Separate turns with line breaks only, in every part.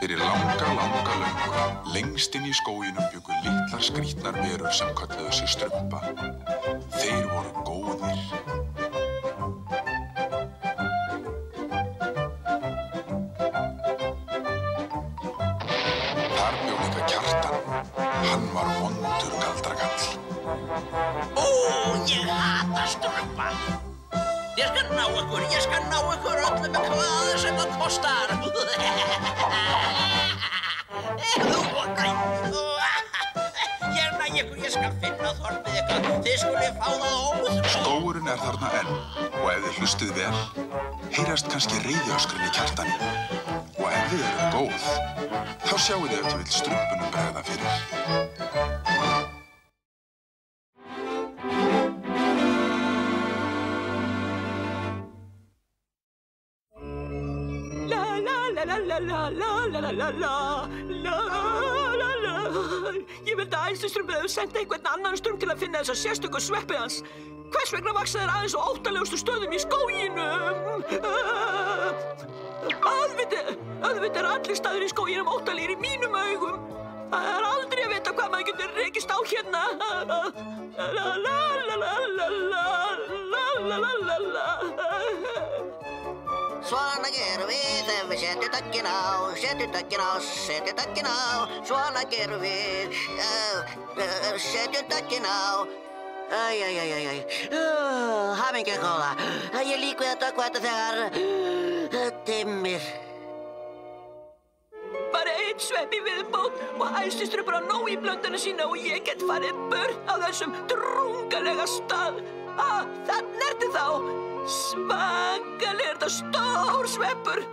Fyrir langa löngu, lengst inn í skóginum bjuggu litlar skrítnar verur sem kölluðu sig strumpa. Þeir voru góðir. Þar bjó líka Kjartan. Hann var vondur galdrakall.
Ó, ég hata strumpa. Ég skal ná ykkur öllum með hvað sem það kostar. Ég skal finna þorpið ykkur. Þið skulið fá það óður.
Skógurinn þarna enn og ef þið hlustið vel, heyrast kannski reiðiöskrin í Kjartani. Og ef þið eruð góð, þá sjáið þið ef þið vill strumpunum bregða fyrir.
Ég vildi að æðstistrumpur hefði sendt einhvern annan strump til að finna þessa sérstöku sveppi hans. Hvers vegna vaxa þeir aðeins á óttalegustu stöðum í skóginum? Auðvitað er allir staðir í skóginum óttalegir í mínum augum. Það er aldrei að vita hvað maður getur rekist á hérna.
Svona gerum við þegar við setjum tökkin á. Svona gerum við, setjum tökkin á. Hamingju góða. Ég lík við að tökka þetta þegar dimmir.
Bara einn svepp í viðbót og æðstistrumpur á nóg í blönduna sína og ég get farið burt á þessum drungalega stað. Þarna ertu þá. Svakalega er þetta stór sveppur.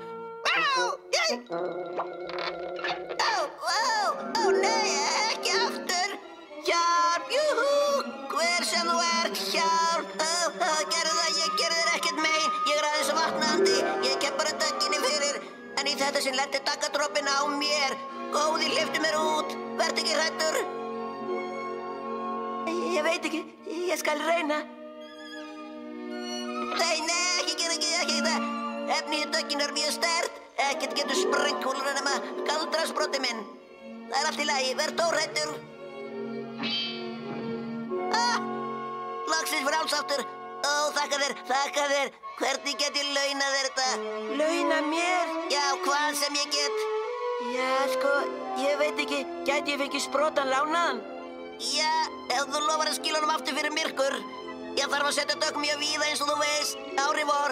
Ó nei, ekki aftur. Hjálp, júhú, hver sem þú ert, hjálp. Gerðu það, ég gerði þér ekkert mein. Ég er aðeins vaknandi, ég kem bara dögginni fyrir. En í þetta sinn lenti dagadroppinn á mér. Góði, hleyptu mér út, verð ekki hræddur.
Ég veit ekki, ég skal reyna.
Nei, ekki gera ekki það. Efnið í dögginu er mjög sterkt. Ekkert getur sprengkúlur nema galdrasbroti minn. Það er allt í lagi, verð óhræddur. Loksins frjálsáttur. Ó, þakka þér. Hvernig get ég launað þér þetta?
Launa mér?
Já, hvað sem ég get.
Já, sko, ég veit ekki. Gæti ég fengið sprotan lánaðan?
Já, ef þú lofar að skila honum aftur fyrir myrkur. Ég þarf að setja dögg mjög víða eins og þú veist. Ári vor.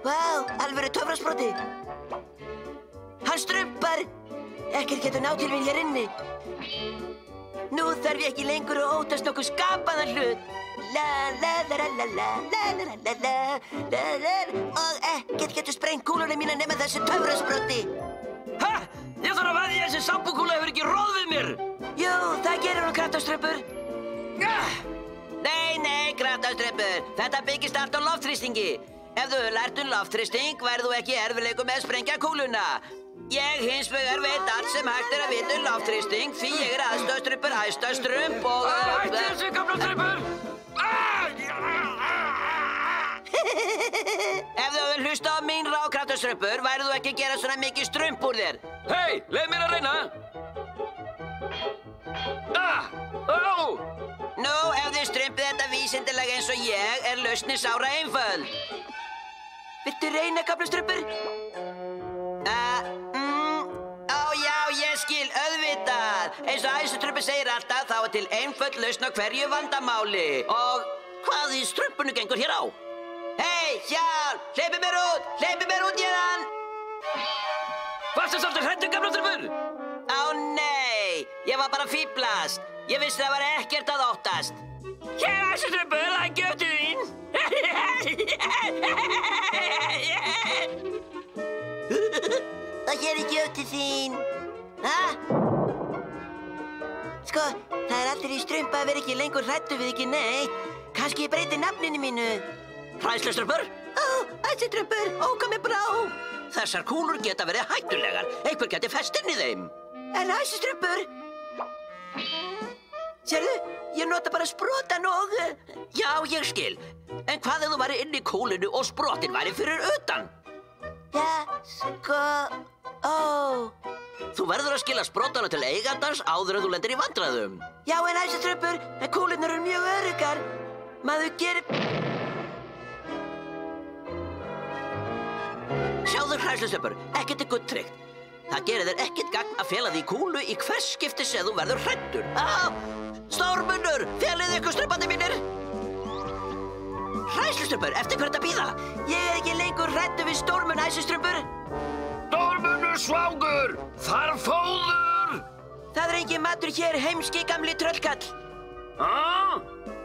Vá, alvöru töfrasproti. Hann strumpar. Ekkert getur náð til mín hér inni. Nú þarf ég ekki lengur að óttast nokkuð skapaðan hlut.
Og ekkert getur sprengt kúlunum mína nema þessi töfrasproti.
Ha! Ég þarf að veðja þessi sambúkúla hefur ekki róð við mér. Jú, það gerir hún, kraftastrumpur.
Nei, kraftastrumpur. Þetta byggist allt á loftþrýstingi. Ef þú lært loftþrýsting, verður þú ekki í erfiðleikum með að sprengja kúluna. Ég hins vegar veit allt sem hægt er að vita loftþrýsting, því ég er aðstoðstrumpur, æstastrump og...
Hætti þessu, gamla strumpur!
Ef þú vil hlusta á mín ráð, kraftastrumpur, værið þú ekki að gera svona mikið strump úr þér.
Hei, leið mér að reyna.
Nú, ef þið strumpið þetta vísindilega eins og ég, er lausnin sára einföld.
Viltu reyna, gamla strumpur?
Já, ég skil, auðvitað. Eins og æstastrumpur segir alltaf, þá er til einföld lausn á hverju vandamáli. Og hvað í strumpunu gengur hér á? Hei, hjálp! Hleypið mér út héðan!
Varstu svolítið hræddur, gamla strumpur?
Á nei, ég var bara að fíblast. Ég vissi það var ekkert að óttast.
Hér, æstastrumpur, það er gjöftið þín.
Það hér er gjöftið þín. Sko, það er allir í strumpa að vera ekki lengur hræddur við ekki neitt. Kannski ég breyti nafninu mínu. Hræðslustrumpur? Æstastrumpur, hvað með brá? Þessar kúlur geta verið hættulegar. Einhver geti fest inn í þeim.
En æstastrumpur? Sérðu, ég nota bara sprotann og... Já, ég skil. En hvað ef þú væri inn í kúlinu og sprotinn væri fyrir utan?
Já, sko... Ó...
Þú verður að skila sprotana til eigandans áður en þú lendir í vandræðum.
Já, en æsiströmpur, kúlurnar eru mjög öruggar. Maður gerir...
Sjáðu hræðslustöppur, ekkert er gulltryggt. Það gerir þér ekkert gagn að fela því kúlu í hvers skipti sem þú verður hræddur. Stórmunur, felið ykkur strömpandi mínir! Hræðslustöppur, eftir hvert að bíða?
Ég er ekki lengur hræddur við Stórmun, æsiströmpur.
Stórmunur svangur! Þarf fóður!
Það er engin matur hér, heimski gamli tröllkall.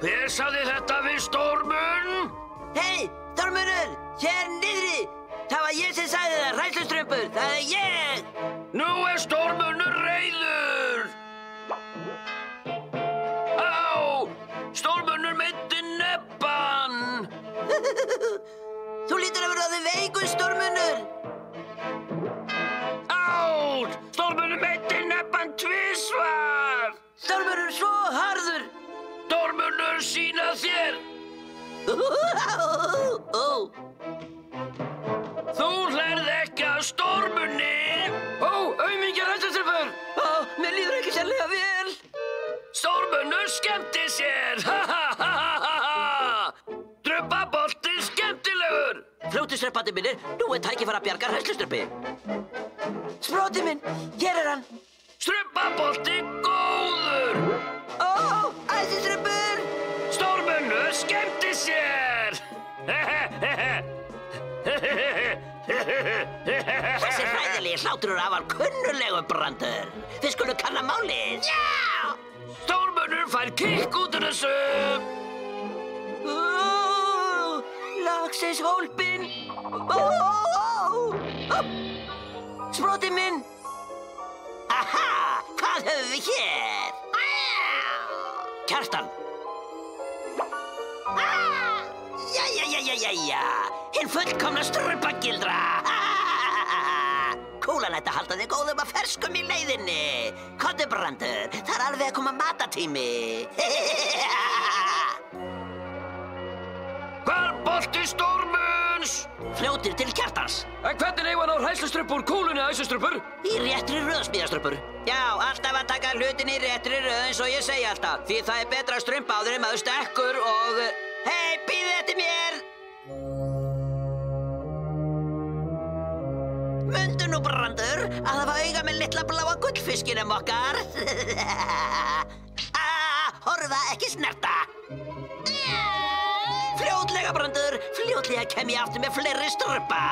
Hver sagði þetta við Stórmun?
Hei, Stórmunur, hér niðri! Það var ég sem sagði það, hræðsluströmpur, það er ég!
Nú er Stórmunur reiður! Á! Stórmunur meiddi nebbann!
Þú lítur að vera orðinn veikur, Stórmunur!
Á! Stórmunur meiddi nebbann tvisvar!
Stórmunur er svo harður!
Stórmunur sýna þér! Þú hlærð ekki að Stórmunni!
Aumingjar hræðsluströmpur! Mér líður ekki sérlega vel!
Stórmunur skemmti sér! Strumbabolti skemmtilegur!
Fljótu strömpandi mínir, nú er tækifæri að bjarga hræðsluströmpi.
Sproti minn, hér er hann!
Strumbabolti góður!
Æsiströmpur!
Stórmunur skemmti sér!
Þessi hræðilegi hlátur var kunnulegu Brandur. Þið skulum kanna málið.
Já! Stórmunur fær kikk út úr þessu!
Laxins hólpinn! Sproti minn!
Aha! Hvað höfum við hér? Kjartan! Jæja, hinn fullkomna strumpagildra! Kúlan ætti að halda þig góðum að ferskum í leiðinni. Komdu Brandur, það er alveg að koma matatími.
Hvar bolti Stórmuns?
Fljótir til Kjartans.
Hvernig eigum hann á hræðslustrumpu úr kúlunni, æsistrumpur?
Í réttri röð, smíðastrumpur. Já, alltaf að taka hlutin í réttri röð eins og ég segi alltaf. Því það er betra að strumpa áður en maður stekkur og... Hei, bíðið eftir mér! Mundu nú, Brandur, að það var auga með litla bláa gullfiskinum okkar. Horfa, ekki snerta. Fljótlega, Brandur, fljótlega kem ég aftur með fleiri strumpa.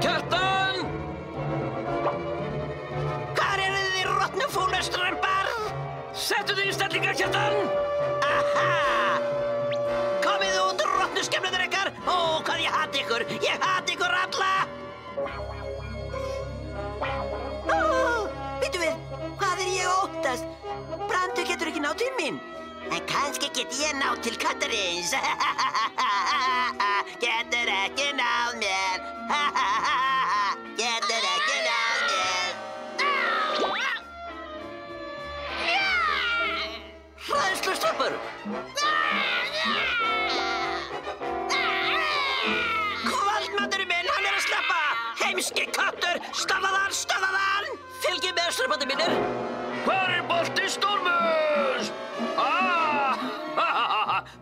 Kjartan!
Hvar eru þið rotnu fúluströmpar?
Settu þig í stellingar, Kjartan!
Komið út, rotnu skemmunir ykkar! Ó, hvað ég hati ykkur! Ég hati ykkur alla!
Býtu við, hvað er ég að óttast? Brandur getur ekki náð til mín.
En kannski get ég náð til Katarins. Getur ekki náð mér. Getur ekki náð mér. Hræðsluströmpur! Kvaldmaturinn minn, hann er að sleppa! Heimski köttur, stöðvað hann! Fylgið með strömpandi mínir!
Hvar er bolti Stórmuns?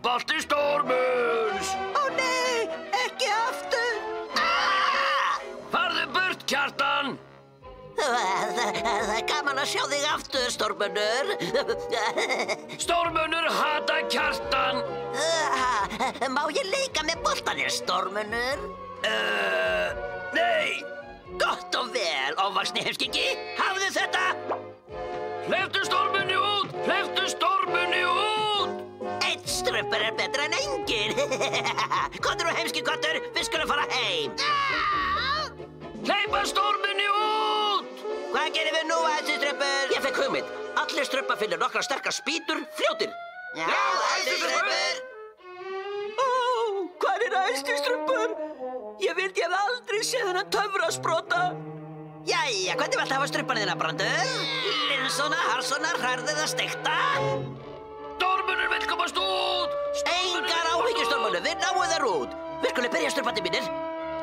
Bolti Stórmuns!
Ó nei, ekki aftur!
Farðu burt, Kjartan!
Það er gaman að sjá þig aftur, Stórmunur.
Stórmunur hata Kjartan!
Má ég leika með boltanir, Stórmunur?
Nei!
Gott og vel, ofvaxni heimskiki. Hafðu þetta!
Hleyptu Stórmunni út! Hleyptu Stórmunni út!
Einn strumpur er betra en engin. Komdu nú heimski köttur, við skulum fara heim.
Hleypa Stórmunni út!
Hvað gerum við nú, æsistrumpur? Ég fekk hugmynd. Allir strumpa finnur nokkra sterkar spýtur, fljótir.
Já, æsistrumpur!
æstistrumpur. Ég vildi ég hef aldrei séð þennan töfrasprota.
Jæja, hvernig viltu hafa strumpan þína, Brandur? Linsona, harsona, hrærð eða steikta?
Stormunur vill komast út!
Engar áhyggjustórmunum, við náum þar út. Við skulum byrja, strumpandi mínir.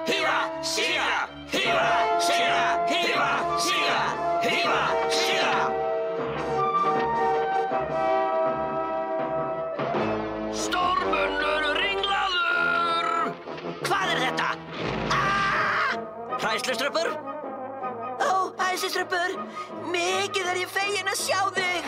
Hífa, síga, hífa, síga, hífa, síga, hífa, síga. Stormunur ringlaður!
Hvað er þetta? Hræðslustrumpur?
Ó, æstistrumpur, mikið er ég fegin að sjá þig.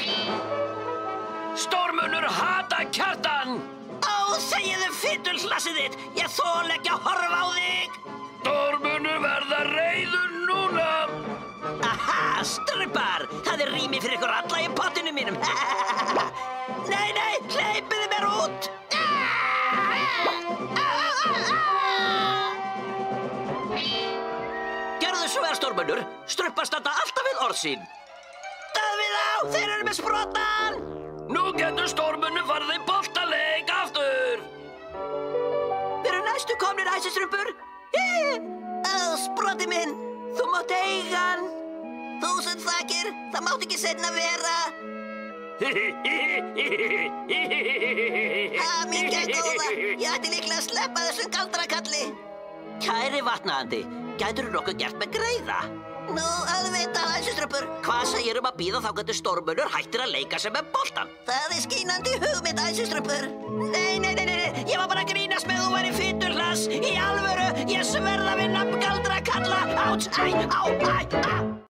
Stormunur hata Kjartan!
Ó, segiðu fitullassið þitt. Ég þoli ekki að horfa á þig.
Stormunur verða reiður núna!
Aha, strumpar. Það er rými fyrir ykkur alla í pottinu mínum. Nei, nei, hleypiði mér út. Gerðu svo vel, Stormunur. Strumpar standa alltaf við orð sín. Stöðvið á, þeir eru með sprotann.
Nú getur Stormunur farið í boltaleik aftur!
Við erum næstu komnir, æstistrumpur.
Ó, sproti minn.
Þú mátt eiga hann.
1000 þakkir, það mátt ekki seinna vera. Hamingja góða, ég ætti líklega að sleppa þessum galdrakalli.
Kæri vatnaðandi, gætirðu nokkuð gert með greiða?
Nú, auðvitað, æsistrumpur.
Hvað segirðu að bíða þá getur Stormunur hættir að leika sem með boltan?
Það er skínandi hugmynd, æsistrumpur.
Nei, ég var bara að grínast með þú væri fituhlass. Í alvöru, ég sverða við nafn galdrakalla. Áts, æ, á, æ, á.